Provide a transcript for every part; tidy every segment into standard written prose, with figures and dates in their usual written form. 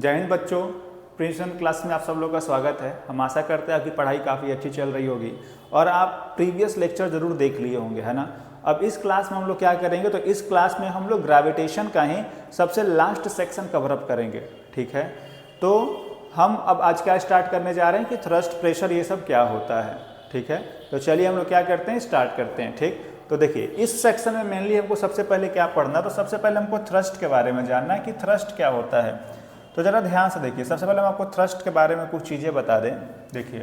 जय हिंद बच्चों, प्रिंसन क्लास में आप सब लोगों का स्वागत है। हम आशा करते हैं आपकी पढ़ाई काफ़ी अच्छी चल रही होगी और आप प्रीवियस लेक्चर ज़रूर देख लिए होंगे, है ना। अब इस क्लास में हम लोग क्या करेंगे, तो इस क्लास में हम लोग ग्रेविटेशन का ही सबसे लास्ट सेक्शन कवर अप करेंगे, ठीक है। तो हम अब आज क्या स्टार्ट करने जा रहे हैं कि थ्रस्ट, प्रेशर, ये सब क्या होता है, ठीक है। तो चलिए हम लोग क्या करते हैं, स्टार्ट करते हैं, ठीक। तो देखिए इस सेक्शन में मेनली हमको सबसे पहले क्या पढ़ना, तो सबसे पहले हमको थ्रस्ट के बारे में जानना है कि थ्रस्ट क्या होता है। तो ज़रा ध्यान से देखिए, सबसे पहले हम आपको थ्रस्ट के बारे में कुछ चीज़ें बता दें। देखिए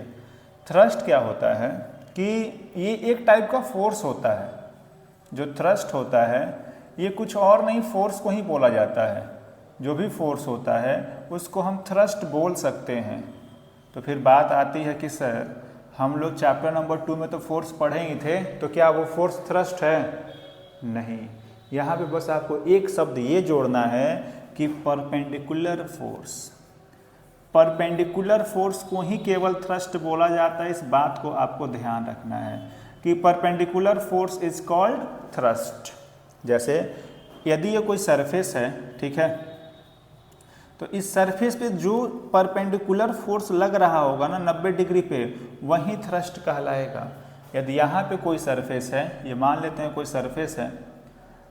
थ्रस्ट क्या होता है कि ये एक टाइप का फोर्स होता है। जो थ्रस्ट होता है ये कुछ और नहीं, फोर्स को ही बोला जाता है। जो भी फोर्स होता है उसको हम थ्रस्ट बोल सकते हैं। तो फिर बात आती है कि सर हम लोग चैप्टर नंबर 2 में तो फोर्स पढ़े ही थे, तो क्या वो फोर्स थ्रस्ट है? नहीं, यहाँ पे बस आपको एक शब्द ये जोड़ना है कि परपेंडिकुलर फोर्स। परपेंडिकुलर फोर्स को ही केवल थ्रस्ट बोला जाता है। इस बात को आपको ध्यान रखना है कि perpendicular force is called thrust. जैसे यदि ये कोई सरफेस है, ठीक है, तो इस सरफेस पे जो परपेंडिकुलर फोर्स लग रहा होगा ना 90 डिग्री पे, वही थ्रस्ट कहलाएगा। यदि यहाँ पे कोई सरफेस है, ये मान लेते हैं कोई सरफेस है,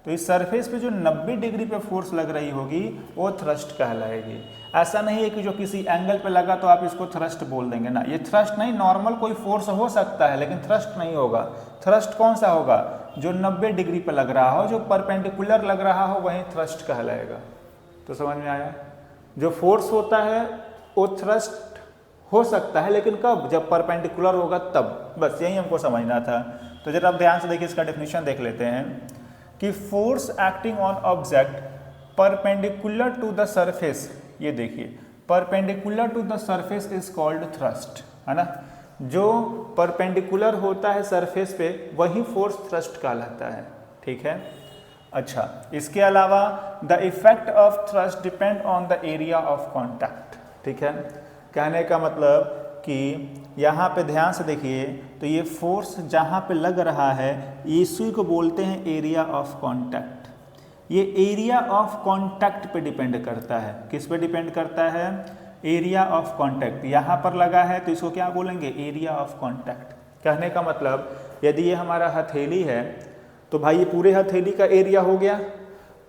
तो इस सरफेस पे जो 90 डिग्री पे फोर्स लग रही होगी वो थ्रस्ट कहलाएगी। ऐसा नहीं है कि जो किसी एंगल पे लगा तो आप इसको थ्रस्ट बोल देंगे ना, ये थ्रस्ट नहीं। नॉर्मल कोई फोर्स हो सकता है लेकिन थ्रस्ट नहीं होगा। थ्रस्ट कौन सा होगा? जो 90 डिग्री पे लग रहा हो, जो परपेंडिकुलर लग रहा हो, वही थ्रस्ट कहलाएगा। तो समझ में आया? जो फोर्स होता है वो थ्रस्ट हो सकता है, लेकिन कब? जब परपेंडिकुलर होगा तब। बस यही हमको समझना था। तो जरा आप ध्यान से देखिए, इसका डेफिनेशन देख लेते हैं कि force acting on object perpendicular to the surface. ये देखिए, perpendicular to the surface is called thrust, है ना। जो परपेंडिकुलर होता है सरफेस पे वही फोर्स थ्रस्ट कहलाता है, ठीक है। अच्छा, इसके अलावा the effect of thrust depend on the area of contact, ठीक है। कहने का मतलब कि यहाँ पे ध्यान से देखिए, तो ये फोर्स जहाँ पे लग रहा है इसी को बोलते हैं एरिया ऑफ कॉन्टैक्ट। ये एरिया ऑफ कॉन्टैक्ट पे डिपेंड करता है। किस पे डिपेंड करता है? Area of contact. यहाँ पर लगा है तो इसको क्या बोलेंगे? Area of contact. कहने का मतलब यदि ये हमारा हथेली है तो भाई ये पूरे हथेली का एरिया हो गया।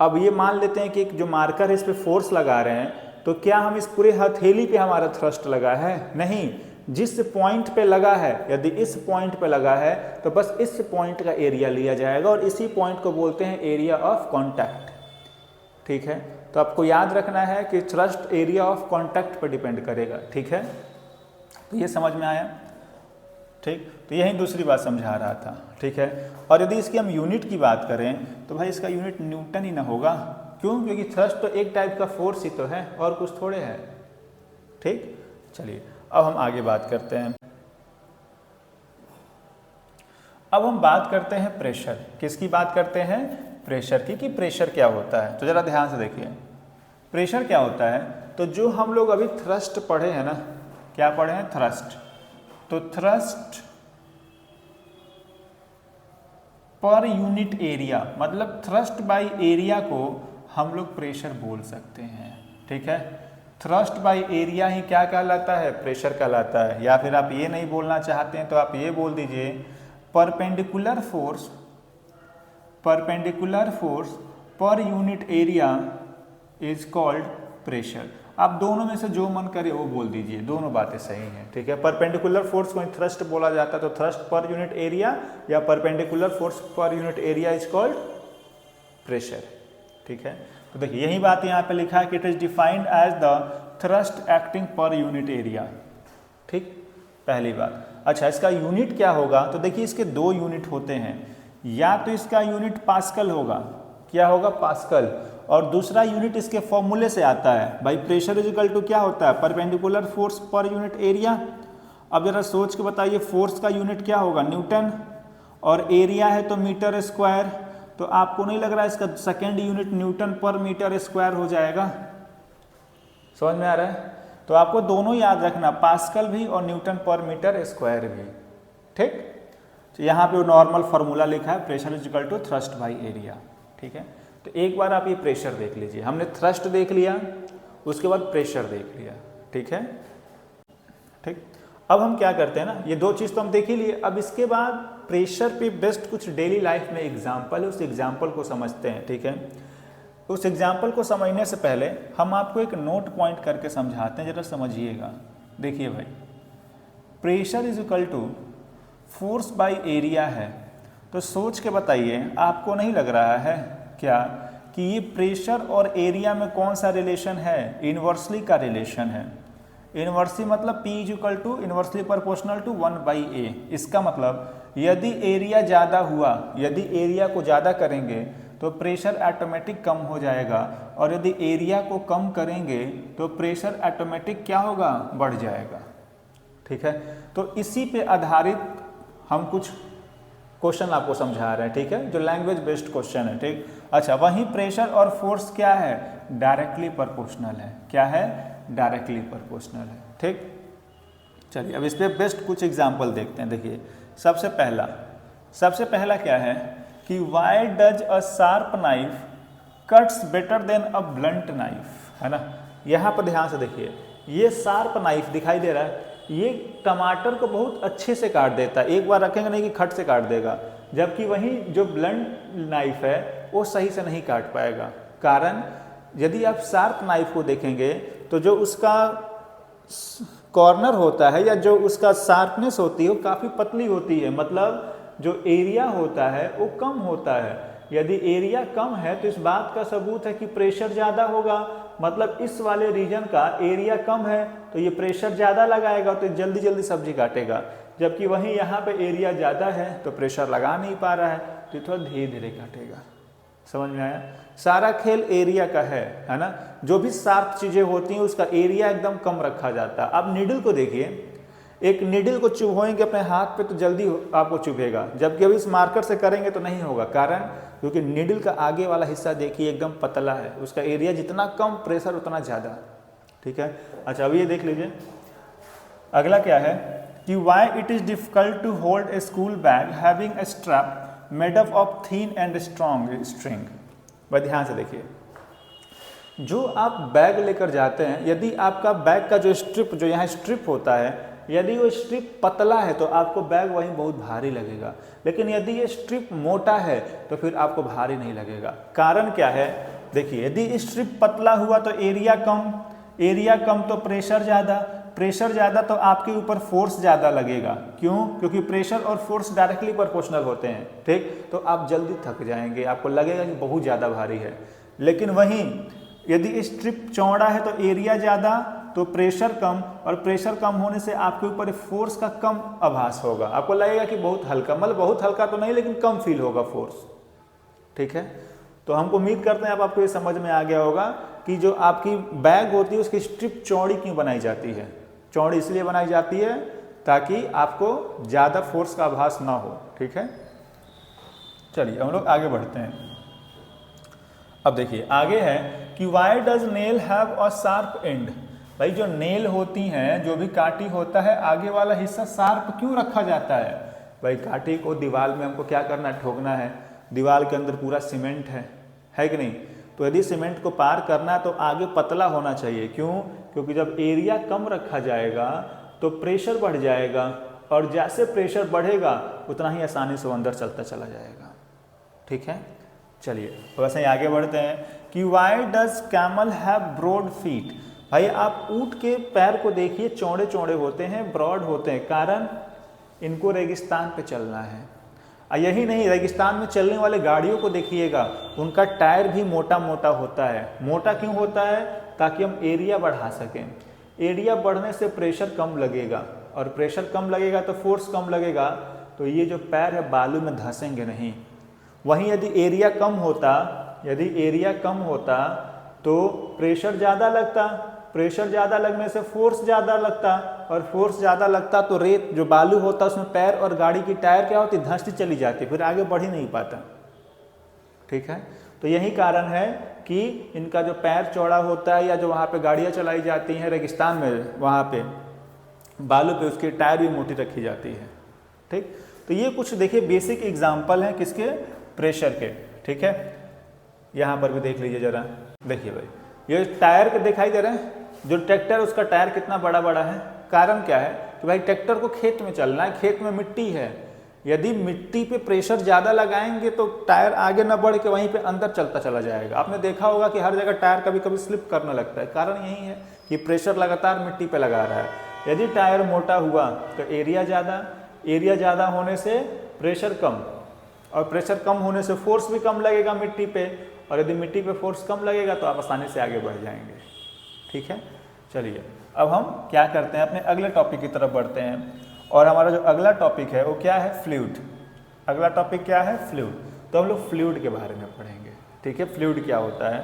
अब ये मान लेते हैं कि जो मार्कर है इस पर फोर्स लगा रहे हैं, तो क्या हम इस पूरे हथेली पे हमारा थ्रस्ट लगा है? नहीं, जिस पॉइंट पे लगा है, यदि इस पॉइंट पे लगा है तो बस इस पॉइंट का एरिया लिया जाएगा और इसी पॉइंट को बोलते हैं एरिया ऑफ कॉन्टैक्ट, ठीक है। तो आपको याद रखना है कि थ्रस्ट एरिया ऑफ कॉन्टैक्ट पर डिपेंड करेगा, ठीक है। तो ये समझ में आया, ठीक। तो यही दूसरी बात समझा रहा था, ठीक है। और यदि इसकी हम यूनिट की बात करें तो भाई इसका यूनिट न्यूटन ही ना होगा। क्यों? क्योंकि थ्रस्ट तो एक टाइप का फोर्स ही तो है और कुछ थोड़े है, ठीक। चलिए अब हम आगे बात करते हैं। अब हम बात करते हैं प्रेशर। किसकी बात करते हैं? प्रेशर की, कि प्रेशर क्या होता है। तो जरा ध्यान से देखिए, प्रेशर क्या होता है। तो जो हम लोग अभी थ्रस्ट पढ़े हैं ना, क्या पढ़े हैं? थ्रस्ट। तो थ्रस्ट पर यूनिट एरिया, मतलब थ्रस्ट बाय एरिया को हम लोग प्रेशर बोल सकते हैं, ठीक है। थ्रस्ट बाय एरिया ही क्या कहलाता है? प्रेशर कहलाता है। या फिर आप ये नहीं बोलना चाहते हैं तो आप ये बोल दीजिए परपेंडिकुलर फोर्स, परपेंडिकुलर फोर्स पर unit area is called pressure. आप दोनों में से जो मन करे वो बोल दीजिए, दोनों बातें सही हैं, ठीक है। परपेंडिकुलर फोर्स को थ्रस्ट बोला जाता है, तो थ्रस्ट पर यूनिट एरिया या परपेंडिकुलर फोर्स पर unit area is called pressure, ठीक है। तो देखिए यही बात यहाँ पे लिखा है कि it is defined as the thrust acting per unit area, ठीक, पहली बात। अच्छा, इसका यूनिट क्या होगा? तो देखिए इसके दो यूनिट होते हैं। या तो इसका यूनिट पास्कल होगा, क्या होगा? पास्कल। और दूसरा यूनिट इसके फॉर्मूले से आता है भाई, प्रेशर इक्वल टू क्या होता है? परपेंडिकुलर फोर्स पर यूनिट एरिया। अब जरा सोच के बताइए, फोर्स का यूनिट क्या होगा? न्यूटन, और एरिया है तो मीटर स्क्वायर। तो आपको नहीं लग रहा है इसका सेकेंड यूनिट न्यूटन पर मीटर स्क्वायर हो जाएगा? समझ में आ रहा है? तो आपको दोनों याद रखना, पास्कल भी और न्यूटन पर मीटर स्क्वायर भी, ठीक। तो यहाँ पे नॉर्मल फार्मूला लिखा है, pressure is equal to thrust by area, ठीक है। तो एक बार आप ये प्रेशर देख लीजिए। हमने थ्रस्ट देख लिया उसके बाद प्रेशर देख लिया, ठीक है। ठीक, अब हम क्या करते हैं ना, ये दो चीज़ तो हम देख ही लिए, अब इसके बाद प्रेशर पे बेस्ट कुछ डेली लाइफ में एग्जाम्पल है, उस एग्जाम्पल को समझते हैं, ठीक है। उस एग्जाम्पल को समझने से पहले हम आपको एक नोट पॉइंट करके समझाते हैं, जरा समझिएगा। देखिए भाई, pressure is equal to force by area है, तो सोच के बताइए, आपको नहीं लग रहा है क्या कि ये प्रेशर और एरिया में कौन सा रिलेशन है? इनवर्सली का रिलेशन है। इनवर्सली मतलब P is equal to inversely proportional to 1/A। इसका मतलब यदि एरिया ज़्यादा हुआ, यदि एरिया को ज़्यादा करेंगे तो प्रेशर ऑटोमेटिक कम हो जाएगा, और यदि एरिया को कम करेंगे तो प्रेशर ऑटोमेटिक क्या होगा? बढ़ जाएगा, ठीक है। तो इसी पे आधारित हम कुछ क्वेश्चन आपको समझा रहे हैं, ठीक है, जो लैंग्वेज बेस्ड क्वेश्चन है, ठीक। अच्छा, वहीं प्रेशर और फोर्स क्या है? डायरेक्टली प्रोपोर्शनल है। क्या है? डायरेक्टली प्रोपोर्शनल है, ठीक। चलिए अब इस पे बेस्ट कुछ एग्जांपल देखते हैं। देखिए, सबसे पहला क्या है कि why does a sharp knife cuts better than a blunt knife, है ना। यहाँ पर ध्यान से देखिए, ये शार्प नाइफ दिखाई दे रहा है, ये टमाटर को बहुत अच्छे से काट देता है, एक बार रखेंगे नहीं कि खट से काट देगा, जबकि वहीं जो ब्लंट नाइफ है वो सही से नहीं काट पाएगा। कारण, यदि आप शार्प नाइफ को देखेंगे तो जो उसका कॉर्नर होता है या जो उसका शार्पनेस होती है वो काफ़ी पतली होती है, मतलब जो एरिया होता है वो कम होता है। यदि एरिया कम है तो इस बात का सबूत है कि प्रेशर ज़्यादा होगा, मतलब इस वाले रीजन का एरिया कम है तो ये प्रेशर ज़्यादा लगाएगा, तो जल्दी जल्दी सब्जी काटेगा। जबकि वहीं यहाँ पे एरिया ज़्यादा है तो प्रेशर लगा नहीं पा रहा है, तो थोड़ा धीरे धीरे काटेगा। समझ में आया? सारा खेल एरिया का है ना। जो भी शार्प चीज़ें होती हैं उसका एरिया एकदम कम रखा जाता है। अब नीडल को देखिए, एक नीडल को चुभोएंगे अपने हाथ पे तो जल्दी आपको चुभेगा, जबकि अभी इस मार्कर से करेंगे तो नहीं होगा। कारण, क्योंकि नीडल का आगे वाला हिस्सा देखिए एकदम पतला है, उसका एरिया जितना कम प्रेशर उतना ज़्यादा, ठीक है। अच्छा, अब ये देख लीजिए, अगला क्या है कि why it is difficult to hold a school bag having a strap made up of thin and strong string. भाई ध्यान से देखिए, जो आप बैग लेकर जाते हैं, यदि आपका बैग का जो स्ट्रिप, जो यहाँ स्ट्रिप होता है, यदि वो स्ट्रिप पतला है तो आपको बैग वहीं बहुत भारी लगेगा, लेकिन यदि ये स्ट्रिप मोटा है तो फिर आपको भारी नहीं लगेगा। कारण क्या है? देखिए, यदि स्ट्रिप पतला हुआ तो एरिया कम तो प्रेशर ज़्यादा तो आपके ऊपर फोर्स ज़्यादा लगेगा। क्यों? क्योंकि प्रेशर और फोर्स डायरेक्टली प्रोपोर्शनल होते हैं, ठीक। तो आप जल्दी थक जाएंगे, आपको लगेगा कि बहुत ज़्यादा भारी है। लेकिन वहीं यदि स्ट्रिप चौड़ा है तो एरिया ज़्यादा तो प्रेशर कम, और प्रेशर कम होने से आपके ऊपर फोर्स का कम आभास होगा, आपको लगेगा कि बहुत हल्का, मतलब बहुत हल्का तो नहीं लेकिन कम फील होगा फोर्स, ठीक है। तो हमको उम्मीद करते हैं अब आपको ये समझ में आ गया होगा कि जो आपकी बैग होती है उसकी स्ट्रिप चौड़ी क्यों बनाई जाती है। चौड़ी इसलिए बनाई जाती है ताकि आपको ज़्यादा फोर्स का आभास ना हो, ठीक है। चलिए हम लोग आगे बढ़ते हैं। अब देखिए, आगे है कि why does nail have a sharp and. भाई, जो नेल होती हैं, जो भी काटी होता है, आगे वाला हिस्सा शार्प क्यों रखा जाता है? भाई, काटी को दीवार में हमको क्या करना है? ठोकना है। दीवार के अंदर पूरा सीमेंट है कि नहीं? तो यदि सीमेंट को पार करना है तो आगे पतला होना चाहिए। क्यों? क्योंकि जब एरिया कम रखा जाएगा तो प्रेशर बढ़ जाएगा, और जैसे प्रेशर बढ़ेगा उतना ही आसानी से वो अंदर चलता चला जाएगा, ठीक है। चलिए वैसे ही आगे बढ़ते हैं कि why does camel have broad feet. भाई, आप ऊंट के पैर को देखिए, चौड़े चौड़े होते हैं, ब्रॉड होते हैं, कारण इनको रेगिस्तान पे चलना है। यही नहीं, रेगिस्तान में चलने वाले गाड़ियों को देखिएगा, उनका टायर भी मोटा मोटा होता है। मोटा क्यों होता है? ताकि हम एरिया बढ़ा सकें। एरिया बढ़ने से प्रेशर कम लगेगा, और प्रेशर कम लगेगा तो फोर्स कम लगेगा, तो ये जो पैर है बालू में धंसेंगे नहीं। वहीं यदि एरिया कम होता तो प्रेशर ज़्यादा लगता, प्रेशर ज़्यादा लगने से फोर्स ज़्यादा लगता, और फोर्स ज़्यादा लगता तो रेत जो बालू होता उसमें पैर और गाड़ी की टायर क्या होती? धंसती चली जाती, फिर आगे बढ़ ही नहीं पाता, ठीक है। तो यही कारण है कि इनका जो पैर चौड़ा होता है, या जो वहाँ पे गाड़ियाँ चलाई जाती हैं रेगिस्तान में, वहाँ पे बालू पे उसकी टायर भी मोटी रखी जाती है, ठीक। तो ये कुछ देखिए बेसिक एग्जाम्पल हैं किसके? प्रेशर के, ठीक है। यहाँ पर भी देख लीजिए जरा, देखिए भाई, ये टायर के दिखाई दे रहे हैं, जो ट्रैक्टर उसका टायर कितना बड़ा बड़ा है, कारण क्या है कि भाई ट्रैक्टर को खेत में चलना है, खेत में मिट्टी है, यदि मिट्टी पे प्रेशर ज़्यादा लगाएंगे तो टायर आगे ना बढ़ के वहीं पे अंदर चलता चला जाएगा। आपने देखा होगा कि हर जगह टायर कभी कभी स्लिप करने लगता है, कारण यही है कि प्रेशर लगातार मिट्टी पे लगा रहा है। यदि टायर मोटा हुआ तो एरिया ज़्यादा होने से प्रेशर कम, और प्रेशर कम होने से फोर्स भी कम लगेगा मिट्टी पे, और यदि मिट्टी पे फोर्स कम लगेगा तो आप आसानी से आगे बढ़ जाएंगे। ठीक है, चलिए अब हम क्या करते हैं, अपने अगले टॉपिक की तरफ बढ़ते हैं। और हमारा जो अगला टॉपिक है वो क्या है, फ्लूइड। अगला टॉपिक क्या है, फ्लूइड। तो हम लोग फ्लूइड के बारे में पढ़ेंगे। ठीक है, फ्लूइड क्या होता है,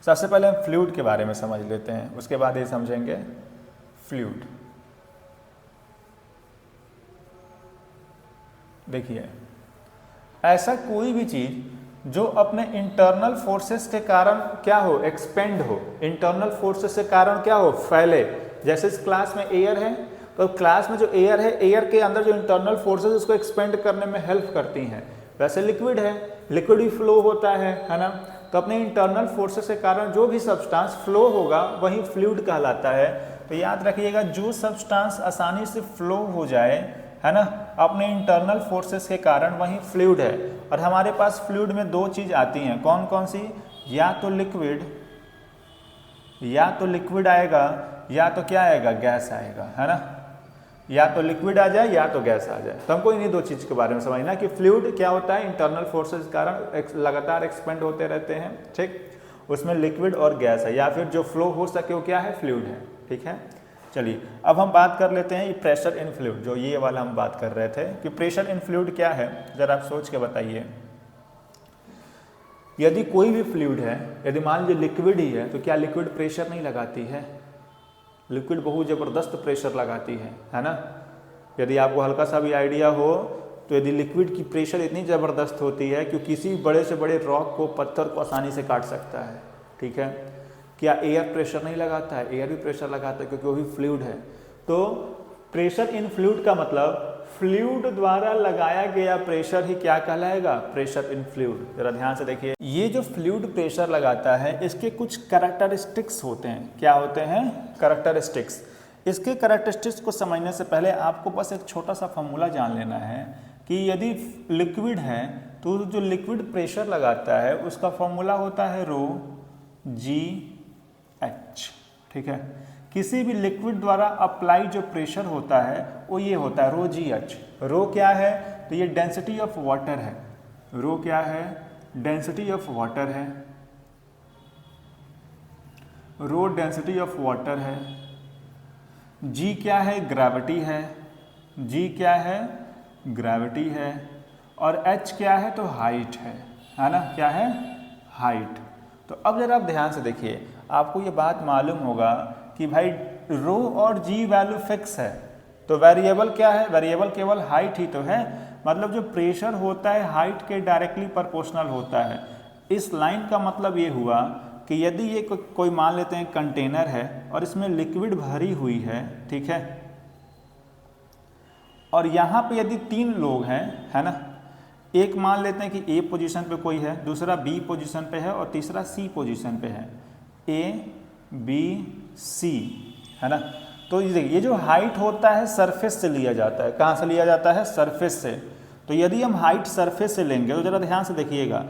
सबसे पहले हम फ्लूइड के बारे में समझ लेते हैं, उसके बाद ये समझेंगे फ्लूइड। देखिए, ऐसा कोई भी चीज जो अपने इंटरनल फोर्सेस के कारण क्या हो, एक्सपेंड हो, इंटरनल फोर्सेस के कारण क्या हो, फैले। जैसे इस क्लास में एयर है, तो क्लास में जो एयर है, एयर के अंदर जो इंटरनल फोर्सेस उसको एक्सपेंड करने में हेल्प करती हैं। वैसे लिक्विड है, लिक्विड भी फ्लो होता है ना। तो अपने इंटरनल फोर्सेस के कारण जो भी सब्सटेंस फ्लो होगा वही फ्लूइड कहलाता है। तो याद रखिएगा, जो सब्सटेंस आसानी से फ्लो हो जाए, है ना, अपने इंटरनल फोर्सेस के कारण वही फ्लूइड है। और हमारे पास फ्लूइड में दो चीज़ आती हैं, कौन कौन सी, या तो लिक्विड आएगा, या तो क्या आएगा, गैस आएगा, है ना। या तो लिक्विड आ जाए या तो गैस आ जाए। तो हमको इन्हीं दो चीज़ के बारे में समझना कि फ्लूइड क्या होता है, इंटरनल फोर्सेस के कारण लगातार एक्सपेंड होते रहते हैं। ठीक, उसमें लिक्विड और गैस है, या फिर जो फ्लो हो सके वो क्या है, फ्लूइड है। ठीक है, चलिए अब हम बात कर लेते हैं ये प्रेशर इन फ्लूइड, जो ये वाला हम बात कर रहे थे कि प्रेशर इन फ्लूइड क्या है, जरा आप सोच के बताइए। यदि कोई भी फ्लूइड है, यदि मान लीजिए लिक्विड ही है, तो क्या लिक्विड प्रेशर नहीं लगाती है, लिक्विड बहुत ज़बरदस्त प्रेशर लगाती है ना। यदि आपको हल्का सा भी आइडिया हो तो यदि लिक्विड की प्रेशर इतनी ज़बरदस्त होती है कि किसी बड़े से बड़े रॉक को, पत्थर को आसानी से काट सकता है। ठीक है, क्या एयर प्रेशर नहीं लगाता है, एयर भी प्रेशर लगाता है क्योंकि वो भी फ्लूइड है। तो प्रेशर इन फ्लूइड का मतलब फ्लूइड द्वारा लगाया गया प्रेशर ही क्या कहलाएगा, प्रेशर इन फ्लूइड। जरा ध्यान से देखिए, ये जो फ्लूइड प्रेशर लगाता है इसके कुछ कैरेक्टरिस्टिक्स होते हैं। क्या होते हैं, कैरेक्टरिस्टिक्स। इसके कैरेक्टरिस्टिक्स को समझने से पहले आपको बस एक छोटा सा फॉर्मूला जान लेना है कि यदि लिक्विड है तो जो लिक्विड प्रेशर लगाता है उसका फॉर्मूला होता है रो जी एच। ठीक है, किसी भी लिक्विड द्वारा अप्लाई जो प्रेशर होता है वो ये होता है रो जी एच। रो क्या है, तो ये डेंसिटी ऑफ वाटर है। रो क्या है, डेंसिटी ऑफ वाटर है। रो डेंसिटी ऑफ वाटर है। जी क्या है, ग्रेविटी है। जी क्या है, ग्रेविटी है। और एच क्या है, तो हाइट है ना, क्या है, हाइट। तो अब जरा आप ध्यान से देखिए, आपको ये बात मालूम होगा कि भाई रो और जी वैल्यू फिक्स है, तो वेरिएबल क्या है, वेरिएबल केवल हाइट ही तो है। मतलब जो प्रेशर होता है हाइट के डायरेक्टली प्रोपोर्शनल होता है। इस लाइन का मतलब ये हुआ कि यदि ये कोई मान लेते हैं कंटेनर है और इसमें लिक्विड भरी हुई है, ठीक है, और यहाँ पे यदि 3 लोग हैं, है ना, एक मान लेते हैं कि ए पोजीशन पे कोई है, दूसरा बी पोजीशन पे है और तीसरा सी पोजीशन पे है, ए बी सी, है ना। तो ये जो हाइट होता है सरफेस से लिया जाता है। कहाँ से लिया जाता है, सरफेस से। तो यदि हम हाइट सरफेस से लेंगे तो ज़रा ध्यान से देखिएगा,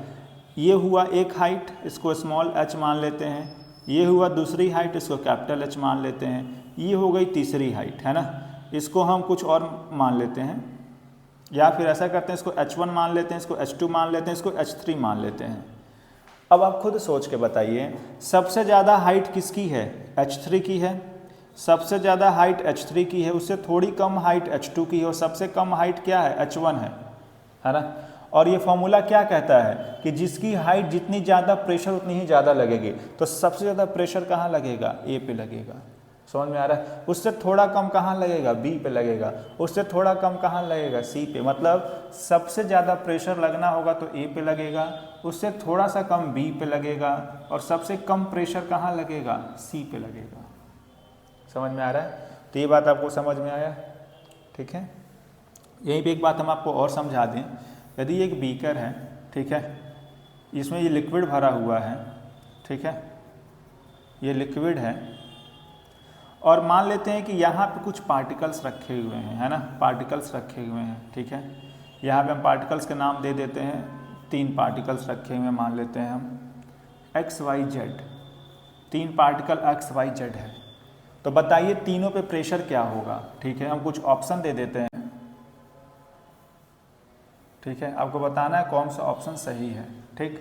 ये हुआ एक हाइट, इसको स्मॉल एच मान लेते हैं। ये हुआ दूसरी हाइट, इसको कैपिटल एच मान लेते हैं। ये हो गई तीसरी हाइट, है ना, इसको हम कुछ और मान लेते हैं, या फिर ऐसा करते हैं इसको H1 मान लेते हैं, इसको H2 मान लेते हैं, इसको H3 मान लेते हैं। अब आप खुद सोच के बताइए, सबसे ज़्यादा हाइट किसकी है, H3 की है। सबसे ज़्यादा हाइट H3 की है, उससे थोड़ी कम हाइट H2 की है, और सबसे कम हाइट क्या है, H1 है ना। और ये फॉर्मूला क्या कहता है कि जिसकी हाइट जितनी ज़्यादा प्रेशर उतनी ही ज़्यादा लगेगी। तो सबसे ज़्यादा प्रेशर कहाँ लगेगा, ए पे लगेगा। समझ में आ रहा है। उससे थोड़ा कम कहाँ लगेगा, बी पे लगेगा। उससे थोड़ा कम कहाँ लगेगा, सी पे। मतलब सबसे ज़्यादा प्रेशर लगना होगा तो ए पे लगेगा, उससे थोड़ा सा कम बी पे लगेगा, और सबसे कम प्रेशर कहाँ लगेगा, सी पे लगेगा। समझ में आ रहा है। तो ये बात आपको समझ में आया, ठीक है। यहीं पे एक बात हम आपको और समझा दें, यदि एक बीकर है, ठीक है, इसमें ये लिक्विड भरा हुआ है, ठीक है, ये लिक्विड है और मान लेते हैं कि यहाँ पे कुछ पार्टिकल्स रखे हुए हैं, है ना, पार्टिकल्स रखे हुए हैं, ठीक है। यहाँ पे हम पार्टिकल्स के नाम दे देते हैं, 3 पार्टिकल्स रखे हुए हैं, मान लेते हैं हम XYZ, 3 पार्टिकल XYZ है। तो बताइए तीनों पे प्रेशर क्या होगा, ठीक है। हम कुछ ऑप्शन दे देते हैं, ठीक है, आपको बताना है कौन सा ऑप्शन सही है, ठीक।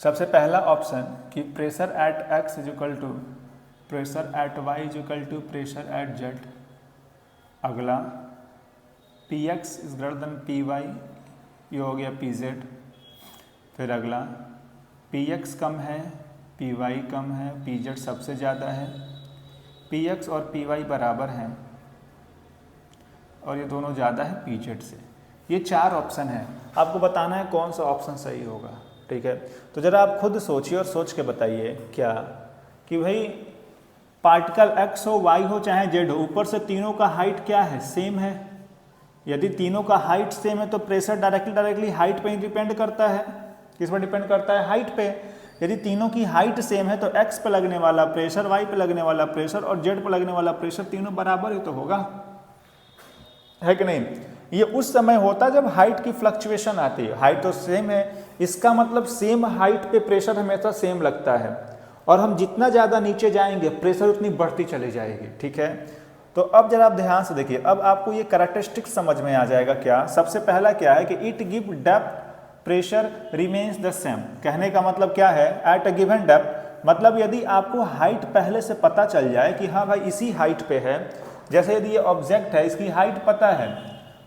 सबसे पहला ऑप्शन कि pressure at x is equal to pressure at y is equal to pressure at z। अगला px is greater than py, ये हो गया pz। फिर अगला px कम है, py कम है, pz सबसे ज़्यादा है, px और py बराबर हैं और ये दोनों ज़्यादा है pz से। ये 4 ऑप्शन है, आपको बताना है कौन सा ऑप्शन सही होगा, ठीक है। तो ज़रा आप खुद सोचिए और सोच के बताइए क्या कि भाई पार्टिकल x हो, y हो चाहे z हो, ऊपर से तीनों का हाइट क्या है, सेम है। यदि तीनों का हाइट सेम है तो प्रेशर डायरेक्टली हाइट पे ही डिपेंड करता है। किस पर डिपेंड करता है, हाइट पे। यदि तीनों की हाइट सेम है तो x पे लगने वाला प्रेशर, y पे लगने वाला प्रेशर और z पे लगने वाला प्रेशर तीनों बराबर ही तो होगा, है कि नहीं। ये उस समय होता है जब हाइट की फ्लक्चुएशन आती है। हाइट तो सेम है, इसका मतलब सेम हाइट पे प्रेशर हमेशा सेम लगता है और हम जितना ज़्यादा नीचे जाएंगे प्रेशर उतनी बढ़ती चली जाएगी, ठीक है। तो अब जरा आप ध्यान से देखिए, अब आपको ये कैरेक्टरिस्टिक्स समझ में आ जाएगा। क्या सबसे पहला क्या है कि it give depth pressure remains the same. कहने का मतलब क्या है, एट अ गिवन डेप्थ, मतलब यदि आपको हाइट पहले से पता चल जाए कि हाँ भाई इसी हाइट पे है, जैसे यदि ये ऑब्जेक्ट है इसकी हाइट पता है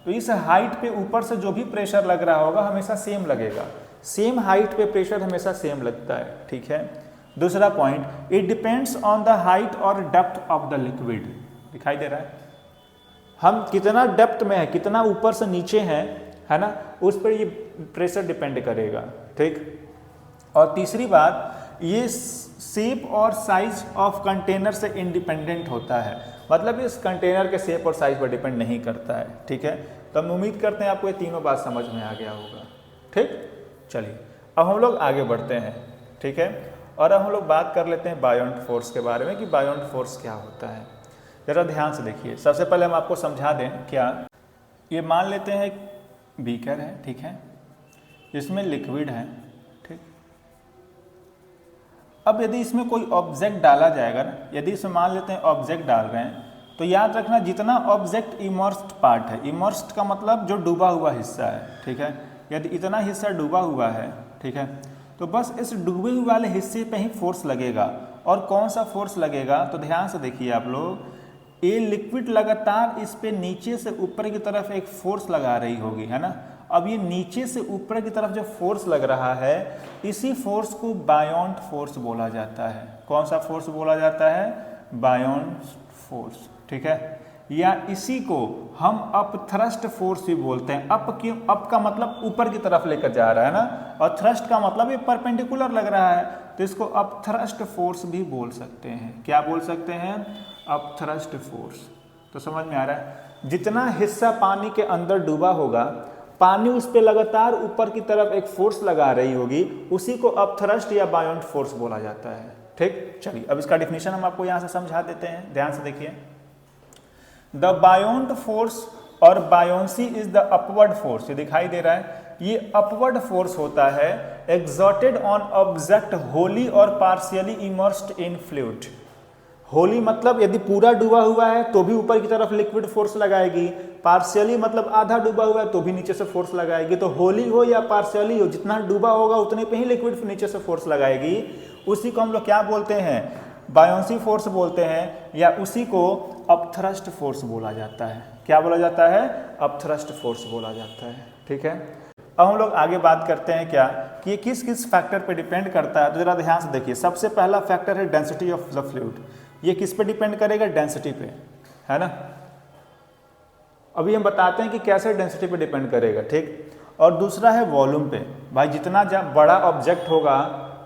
तो इस हाइट पे ऊपर से जो भी प्रेशर लग रहा होगा हमेशा सेम लगेगा। सेम हाइट पे प्रेशर हमेशा सेम लगता है, ठीक है। दूसरा point, it depends on the height और डेप्थ ऑफ द लिक्विड। दिखाई दे रहा है, हम कितना डेप्थ में है, कितना ऊपर से नीचे हैं, है ना, उस पर ये प्रेशर डिपेंड करेगा, ठीक। और तीसरी बात, ये शेप और साइज ऑफ कंटेनर से इंडिपेंडेंट होता है, मतलब इस कंटेनर के शेप और साइज पर डिपेंड नहीं करता है, ठीक है। तो हम उम्मीद करते हैं आपको ये तीनों बात समझ में आ गया होगा, ठीक। चलिए अब हम लोग आगे बढ़ते हैं, ठीक है। और अब हम लोग बात कर लेते हैं बायोंट फोर्स के बारे में कि बायोंट फोर्स क्या होता है। ज़रा ध्यान से देखिए, सबसे पहले हम आपको समझा दें। क्या, ये मान लेते हैं बीकर है, ठीक है, इसमें लिक्विड है, ठीक। अब यदि इसमें कोई ऑब्जेक्ट डाला जाएगा ना, यदि इसमें मान लेते हैं ऑब्जेक्ट डाल रहे हैं, तो याद रखना जितना ऑब्जेक्ट इमर्स्ड पार्ट है, इमर्स्ड का मतलब जो डूबा हुआ हिस्सा है, ठीक है। यदि इतना हिस्सा डूबा हुआ है, ठीक है, तो बस इस डूबे हुए वाले हिस्से पे ही फोर्स लगेगा। और कौन सा फोर्स लगेगा, तो ध्यान से देखिए आप लोग, ये लिक्विड लगातार इस पे नीचे से ऊपर की तरफ एक फोर्स लगा रही होगी, है ना। अब ये नीचे से ऊपर की तरफ जो फोर्स लग रहा है, इसी फोर्स को बायोंट फोर्स बोला जाता है। कौन सा फोर्स बोला जाता है, बायोंट फोर्स, ठीक है। या इसी को हम अप थ्रस्ट फोर्स भी बोलते हैं। अप क्यों, अप का मतलब ऊपर की तरफ लेकर जा रहा है ना, और थ्रस्ट का मतलब ये परपेंडिकुलर लग रहा है, तो इसको अप थ्रस्ट फोर्स भी बोल सकते हैं। क्या बोल सकते हैं, अप थ्रस्ट फोर्स। तो समझ में आ रहा है, जितना हिस्सा पानी के अंदर डूबा होगा, पानी उस पर लगातार ऊपर की तरफ एक फोर्स लगा रही होगी, उसी को अप थ्रस्ट या बायोंट फोर्स बोला जाता है, ठीक। चलिए अब इसका डिफिनीशन हम आपको यहाँ से समझा देते हैं, ध्यान से देखिए। द बायोंट फोर्स और buoyancy is the upward force. ये दिखाई दे रहा है, ये अपवर्ड फोर्स होता है एक्सर्टेड ऑन ऑब्जेक्ट होली और partially immersed in fluid. Holi मतलब यदि पूरा डूबा हुआ है तो भी ऊपर की तरफ लिक्विड फोर्स लगाएगी, पार्शियली मतलब आधा डूबा हुआ है तो भी नीचे से फोर्स लगाएगी। तो होली हो या पार्शियली हो, जितना डूबा होगा उतने पे ही लिक्विड नीचे से फोर्स लगाएगी। उसी को हम लोग क्या बोलते हैं, बायोंसी फोर्स बोलते हैं, या उसी को अपथ्रस्ट फोर्स बोला जाता है। क्या बोला जाता है, अपथ्रस्ट फोर्स बोला जाता है, ठीक है। अब हम लोग आगे बात करते हैं क्या कि ये किस किस फैक्टर पे डिपेंड करता है। तो जरा ध्यान से देखिए, सबसे पहला फैक्टर है डेंसिटी ऑफ द फ्लूइड। ये किस पे डिपेंड करेगा, डेंसिटी पे, है ना। अभी हम बताते हैं कि कैसे डेंसिटी पे डिपेंड करेगा, ठीक। और दूसरा है वॉल्यूम पे। भाई जितना बड़ा ऑब्जेक्ट होगा,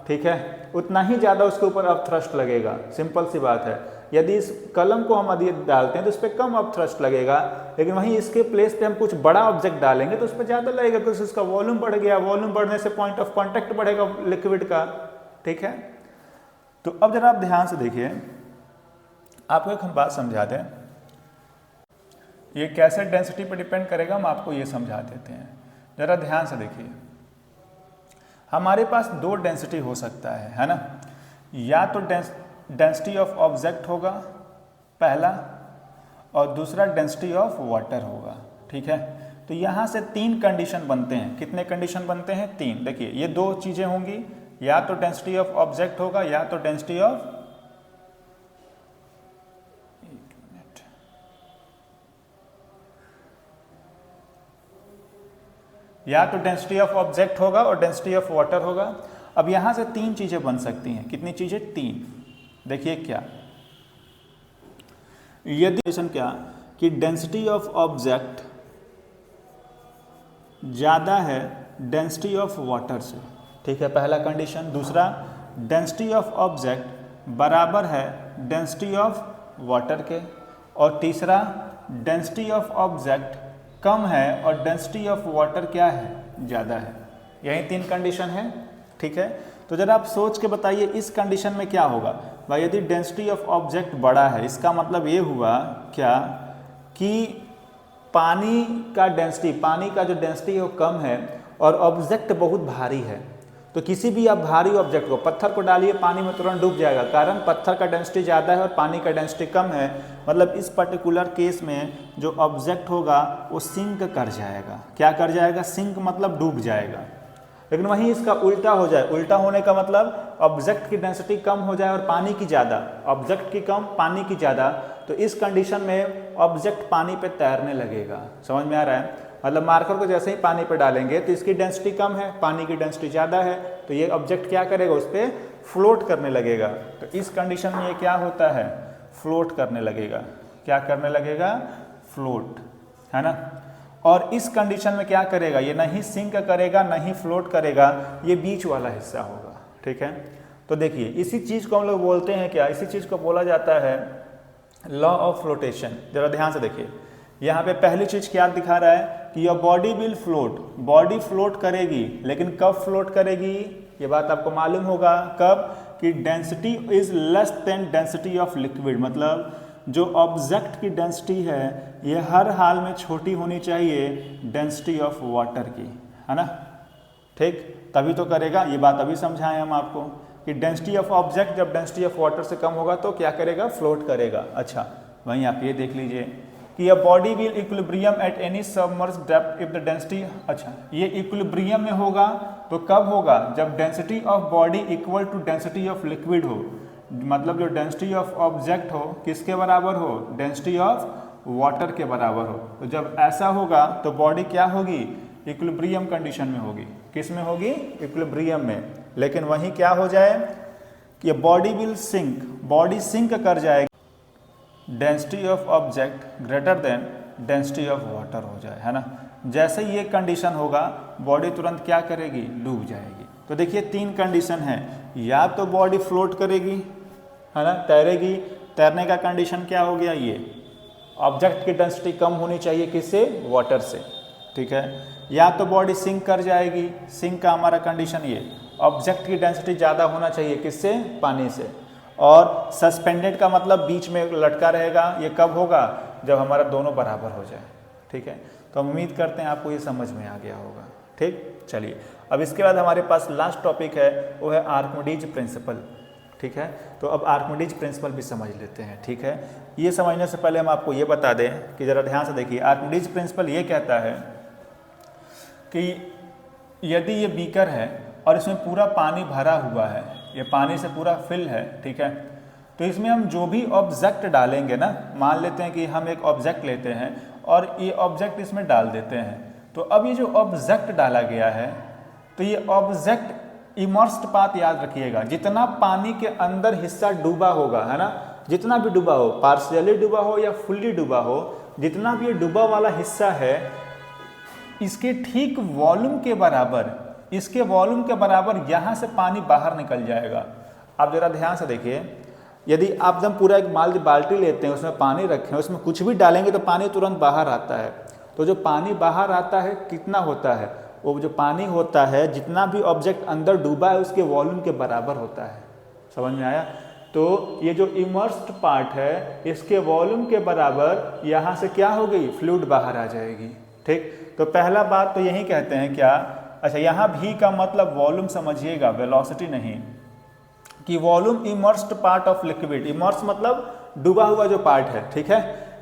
ठीक है, उतना ही ज़्यादा उसके ऊपर अपथ्रस्ट लगेगा, सिंपल सी बात है। यदि इस कलम को हम यदि डालते हैं तो उस पर कम अपथ्रस्ट लगेगा, लेकिन वहीं इसके प्लेस पे हम कुछ बड़ा ऑब्जेक्ट डालेंगे तो उस पर ज़्यादा लगेगा, क्योंकि उसका वॉल्यूम बढ़ गया। वॉल्यूम बढ़ने से पॉइंट ऑफ कॉन्टैक्ट बढ़ेगा लिक्विड का, ठीक है। तो अब जरा आप ध्यान से देखिए, आपको एक हम बात समझा दें, ये कैसे डेंसिटी पर डिपेंड करेगा हम आपको ये समझा देते हैं। जरा ध्यान से देखिए, हमारे पास दो डेंसिटी हो सकता है ना, या तो डेंसिटी ऑफ ऑब्जेक्ट होगा पहला, और दूसरा डेंसिटी ऑफ वाटर होगा, ठीक है। तो यहाँ से तीन कंडीशन बनते हैं। कितने कंडीशन बनते हैं? तीन। देखिए ये दो चीज़ें होंगी, या तो डेंसिटी ऑफ ऑब्जेक्ट होगा या तो डेंसिटी ऑफ, या तो डेंसिटी ऑफ ऑब्जेक्ट होगा और डेंसिटी ऑफ वाटर होगा। अब यहाँ से तीन चीज़ें बन सकती हैं। कितनी चीज़ें? तीन। देखिए क्या, यदि क्या कि डेंसिटी ऑफ ऑब्जेक्ट ज़्यादा है डेंसिटी ऑफ वाटर से, ठीक है, पहला कंडीशन। दूसरा, डेंसिटी ऑफ ऑब्जेक्ट बराबर है डेंसिटी ऑफ वाटर के, और तीसरा, डेंसिटी ऑफ ऑब्जेक्ट कम है और डेंसिटी ऑफ वाटर क्या है? ज़्यादा है। यही तीन कंडीशन है, ठीक है। तो जरा आप सोच के बताइए इस कंडीशन में क्या होगा भाई। यदि डेंसिटी ऑफ ऑब्जेक्ट बड़ा है, इसका मतलब ये हुआ क्या कि पानी का जो डेंसिटी है वो कम है और ऑब्जेक्ट बहुत भारी है। तो किसी भी आप भारी ऑब्जेक्ट को, पत्थर को डालिए पानी में तुरंत डूब जाएगा, कारण पत्थर का डेंसिटी ज़्यादा है और पानी का डेंसिटी कम है। मतलब इस पर्टिकुलर केस में जो ऑब्जेक्ट होगा वो सिंक कर जाएगा। क्या कर जाएगा? सिंक मतलब डूब जाएगा। लेकिन वहीं इसका उल्टा हो जाए, उल्टा होने का मतलब ऑब्जेक्ट की डेंसिटी कम हो जाए और पानी की ज़्यादा, ऑब्जेक्ट की कम पानी की ज़्यादा, तो इस कंडीशन में ऑब्जेक्ट पानी पे तैरने लगेगा। समझ में आ रहा है? मतलब मार्कर को जैसे ही पानी पे डालेंगे तो इसकी डेंसिटी कम है, पानी की डेंसिटी ज़्यादा है, तो ये ऑब्जेक्ट क्या करेगा? उस पर फ्लोट करने लगेगा। तो इस कंडीशन में ये क्या होता है? फ्लोट करने लगेगा। क्या करने लगेगा? फ्लोट, है ना। और इस कंडीशन में क्या करेगा? ये नहीं सिंक करेगा नहीं फ्लोट करेगा, ये बीच वाला हिस्सा होगा, ठीक है। तो देखिए इसी चीज़ को हम लोग बोलते हैं क्या? इसी चीज़ को बोला जाता है लॉ ऑफ फ्लोटेशन। जरा ध्यान से देखिए, यहाँ पे पहली चीज़ क्या दिखा रहा है कि your body will float, body float करेगी, लेकिन कब फ्लोट करेगी? ये बात आपको मालूम होगा कब? कि density is less than density of liquid. मतलब जो ऑब्जेक्ट की डेंसिटी है ये हर हाल में छोटी होनी चाहिए डेंसिटी ऑफ वाटर की, है ना, ठीक, तभी तो करेगा। ये बात अभी समझाएं हम आपको कि डेंसिटी ऑफ ऑब्जेक्ट जब डेंसिटी ऑफ वाटर से कम होगा तो क्या करेगा? फ्लोट करेगा। अच्छा, वहीं आप ये देख लीजिए कि a body will equilibrium at any submerge depth if the density, अच्छा ये इक्विलिब्रियम में होगा तो कब होगा? जब density of body equal to density of liquid हो। मतलब जो डेंसिटी ऑफ ऑब्जेक्ट हो किसके बराबर हो? डेंसिटी ऑफ वाटर के बराबर हो। तो जब ऐसा होगा तो बॉडी क्या होगी? इक्विलिब्रियम कंडीशन में होगी। किस में होगी? इक्विलिब्रियम में। लेकिन वहीं क्या हो जाए कि body will sink, body sink कर जाएगी, density of object greater than density of water हो जाए, है ना। जैसे ये कंडीशन होगा बॉडी तुरंत क्या करेगी? डूब जाएगी। तो देखिए तीन कंडीशन है, या तो बॉडी फ्लोट करेगी, है ना, तैरेगी। तैरने का कंडीशन क्या हो गया? ये ऑब्जेक्ट की डेंसिटी कम होनी चाहिए, किससे? वाटर से, ठीक है। या तो बॉडी सिंक कर जाएगी, सिंक का हमारा कंडीशन ये, ऑब्जेक्ट की डेंसिटी ज़्यादा होना चाहिए, किससे? पानी से। और सस्पेंडेड का मतलब बीच में लटका रहेगा। ये कब होगा? जब हमारा दोनों बराबर हो जाए, ठीक है। तो हम उम्मीद करते हैं आपको ये समझ में आ गया होगा, ठीक। चलिए अब इसके बाद हमारे पास लास्ट टॉपिक है, वो है आर्किमिडीज प्रिंसिपल, ठीक है। तो अब आर्किमिडीज प्रिंसिपल भी समझ लेते हैं, ठीक है। ये समझने से पहले हम आपको ये बता दें कि ज़रा ध्यान से देखिए, आर्किमिडीज प्रिंसिपल ये कहता है कि यदि ये बीकर है और इसमें पूरा पानी भरा हुआ है, ये पानी से पूरा फिल है, ठीक है, तो इसमें हम जो भी ऑब्जेक्ट डालेंगे ना, मान लेते हैं कि हम एक ऑब्जेक्ट लेते हैं और ये ऑब्जेक्ट इसमें डाल देते हैं, तो अब ये जो ऑब्जेक्ट डाला गया है तो ये ऑब्जेक्ट इमर्स्ड पाथ याद रखिएगा, जितना पानी के अंदर हिस्सा डूबा होगा, है ना, जितना भी डूबा हो, पार्शियली डूबा हो या फुल्ली डूबा हो, जितना भी ये डूबा वाला हिस्सा है इसके ठीक वॉल्यूम के बराबर, इसके वॉल्यूम के बराबर यहाँ से पानी बाहर निकल जाएगा। आप जरा ध्यान से देखिए, यदि आप जब पूरा एक बाल्टी लेते हैं, उसमें पानी रखें, उसमें कुछ भी डालेंगे तो पानी तुरंत बाहर आता है। तो जो पानी बाहर आता है कितना होता है? वो जो पानी होता है जितना भी ऑब्जेक्ट अंदर डूबा है उसके वॉल्यूम के बराबर होता है। समझ में आया? तो ये जो इमर्स्ड पार्ट है इसके वॉल्यूम के बराबर यहाँ से क्या हो गई, फ्लूइड बाहर आ जाएगी। ठीक, तो पहला बात तो यही कहते हैं क्या, अच्छा यहाँ भी का मतलब वॉल्यूम समझिएगा, वेलोसिटी नहीं, कि volume immersed part of liquid, immerse मतलब डूबा हुआ जो पार्ट है, ठीक है,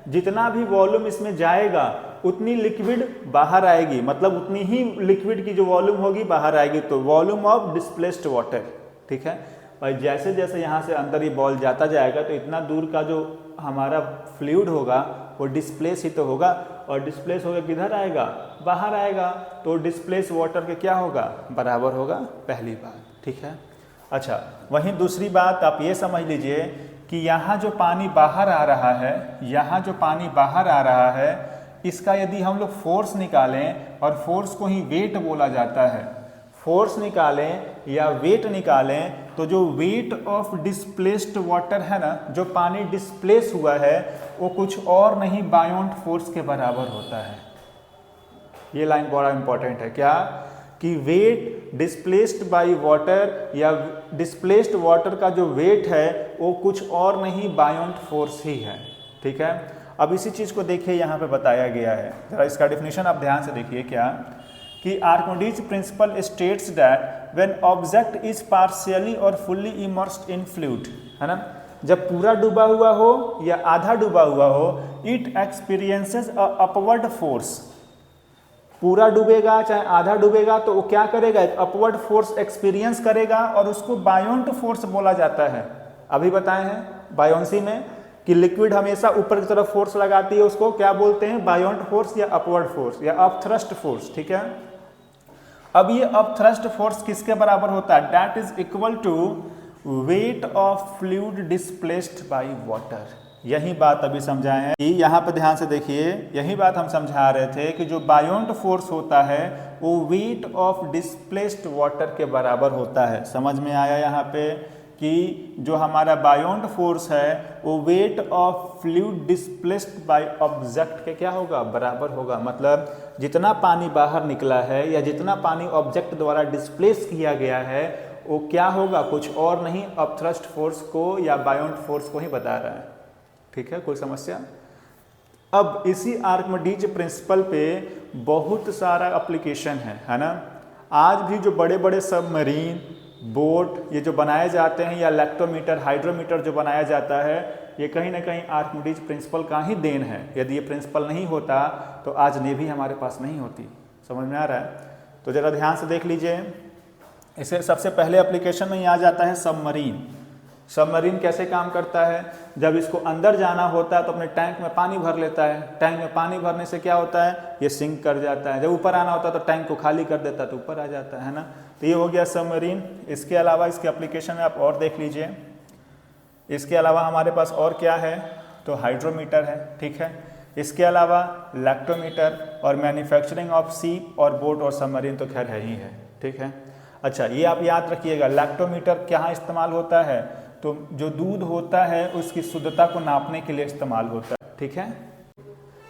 जितना भी वॉल्यूम इसमें जाएगा उतनी लिक्विड बाहर आएगी, मतलब उतनी ही लिक्विड की जो वॉल्यूम होगी बाहर आएगी, तो वॉल्यूम ऑफ डिस्प्लेस्ड वाटर। ठीक है, और जैसे जैसे यहाँ से अंदर ये बॉल जाता जाएगा तो इतना दूर का जो हमारा फ्लूइड होगा वो डिस्प्लेस ही तो होगा, और डिस्प्लेस होकर किधर आएगा, बाहर आएगा, तो डिस्प्लेस वाटर के क्या होगा, बराबर होगा, पहली बात। ठीक है, अच्छा वहीं दूसरी बात आप ये समझ लीजिए कि यहाँ जो पानी बाहर आ रहा है, यहाँ जो पानी बाहर आ रहा है, इसका यदि हम लोग फोर्स निकालें, और फोर्स को ही वेट बोला जाता है, फोर्स निकालें या वेट निकालें, तो जो वेट ऑफ डिस्प्लेस्ड वाटर है ना, जो पानी डिस्प्लेस हुआ है, वो कुछ और नहीं बायोंट फोर्स के बराबर होता है। ये लाइन बड़ा इंपॉर्टेंट है, क्या कि वेट डिस्प्लेस्ड बाय वाटर या डिस्प्लेस्ड वाटर का जो वेट है वो कुछ और नहीं बायोंट फोर्स ही है। ठीक है, अब इसी चीज़ को देखिए यहाँ पे बताया गया है, जरा इसका डेफिनेशन आप ध्यान से देखिए, क्या कि Archimedes principal states that when object is partially और फुल्ली इमर्स्ड इन फ्लूइड, है ना, जब पूरा डूबा हुआ हो या आधा डूबा हुआ हो, it experiences a upward force, पूरा डूबेगा चाहे आधा डूबेगा तो वो क्या करेगा, एक अपवर्ड फोर्स एक्सपीरियंस करेगा, और उसको बायोंट फोर्स बोला जाता है। अभी बताए हैं बायोंसी में कि लिक्विड हमेशा ऊपर की तरफ फोर्स लगाती है, उसको क्या बोलते हैं, बायोंट फोर्स या अपवर्ड फोर्स या अपथ्रस्ट फोर्स। ठीक है, अब ये अपथ्रस्ट फोर्स किसके बराबर होता है, that is equal to weight of fluid displaced by water. यही बात अभी समझाए हैं कि यहाँ पे ध्यान से देखिए, यही बात हम समझा रहे थे कि जो बायोंट फोर्स होता है वो वेट ऑफ डिस्प्लेस्ड वाटर के बराबर होता है। समझ में आया यहाँ पे कि जो हमारा बायोंट फोर्स है वो wait of fluid displaced by object के क्या होगा, बराबर होगा। मतलब जितना पानी बाहर निकला है या जितना पानी ऑब्जेक्ट द्वारा डिस्प्लेस किया गया है वो क्या होगा, कुछ और नहीं अपथ्रस्ट फोर्स को या बायोंट फोर्स को ही बता रहा है। ठीक है, कोई समस्या? अब इसी आर्किमिडीज प्रिंसिपल पे बहुत सारा एप्लीकेशन है ना। आज भी जो बड़े बड़े सबमरीन, बोट ये जो बनाए जाते हैं, या इलेक्ट्रोमीटर, हाइड्रोमीटर जो बनाया जाता है, ये कहीं ना कहीं आर्किमिडीज प्रिंसिपल का ही देन है। यदि ये प्रिंसिपल नहीं होता तो आज नेवी हमारे पास नहीं होती। समझ में आ रहा है? तो ज़रा ध्यान से देख लीजिए, इसे सबसे पहले एप्लीकेशन में ही आ जाता है सबमरीन। सबमरीन कैसे काम करता है, जब इसको अंदर जाना होता है तो अपने टैंक में पानी भर लेता है, टैंक में पानी भरने से क्या होता है, ये सिंक कर जाता है। जब ऊपर आना होता है तो टैंक को खाली कर देता है तो ऊपर आ जाता है ना। तो ये हो गया सबमरीन। इसके अलावा इसके एप्लीकेशन में आप और देख लीजिए, इसके अलावा हमारे पास और क्या है, तो हाइड्रोमीटर है। ठीक है, इसके अलावा इलेक्ट्रोमीटर और मैन्युफैक्चरिंग ऑफ सीप और बोट और सबमरीन तो खैर है ही है। ठीक है, अच्छा ये आप याद रखिएगा, इलेक्ट्रोमीटर क्या इस्तेमाल होता है, तो जो दूध होता है उसकी शुद्धता को नापने के लिए इस्तेमाल होता है। ठीक है,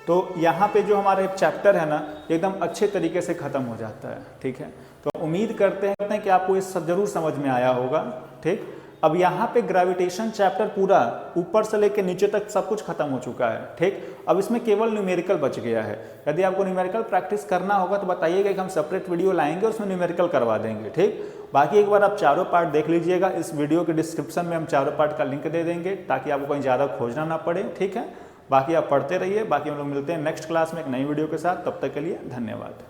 तो यहाँ पे जो हमारा एक चैप्टर है ना एकदम अच्छे तरीके से ख़त्म हो जाता है। ठीक है, तो उम्मीद करते हैं कि आपको ये सब जरूर समझ में आया होगा। ठीक, अब यहाँ पे ग्रेविटेशन चैप्टर पूरा ऊपर से लेकर नीचे तक सब कुछ खत्म हो चुका है। ठीक, अब इसमें केवल न्यूमेरिकल बच गया है। यदि आपको न्यूमेरिकल प्रैक्टिस करना होगा तो बताइएगा कि हम सेपरेट वीडियो लाएंगे, उसमें न्यूमेरिकल करवा देंगे। ठीक, बाकी एक बार आप चारों पार्ट देख लीजिएगा, इस वीडियो के डिस्क्रिप्शन में हम चारों पार्ट का लिंक दे देंगे ताकि आपको कहीं ज़्यादा खोजना ना पड़े। ठीक है, बाकी आप पढ़ते रहिए, बाकी हम लोग मिलते हैं नेक्स्ट क्लास में एक नई वीडियो के साथ। तब तक के लिए धन्यवाद।